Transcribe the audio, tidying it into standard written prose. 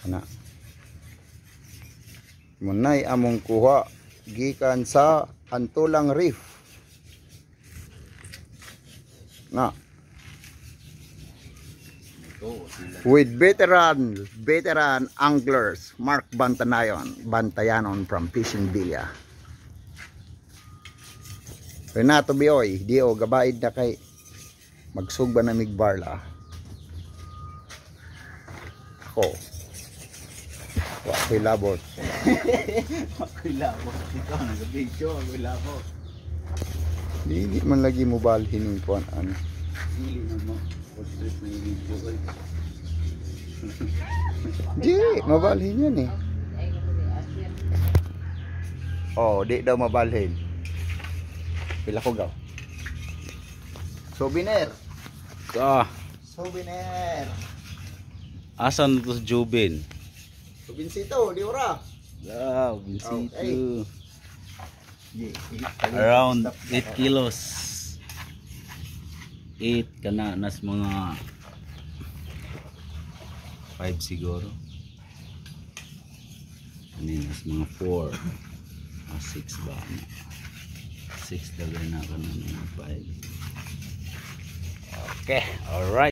Ana. Munay among kuha gikan sa Antulang Reef. Na. With veteran anglers Mark Bantayanon from Fishing Villa. Renato Bioy, dio gabaid na kay magsugba na migbarla. Ako. Wa ko'y labot. Ako'y labot. Ikaw nag-video, ako'y labot. Dili man lagi mo balhin yung kuan ano. Dili na mo. Pag-trip na yung video ko. Di, mabalhin yan eh. Oh, di daw mabalhin. Pila ko gaw. Souvenir. Souvenir. Asan to Jubin? Subinsito, di ora. Wow, Vincito. Okay. Around 8 kilos. 8 kana nas mga 5 siguro. Ano nas mga 4 o 6 ba? 6 dagay na ka na mga 5. Okay, alright.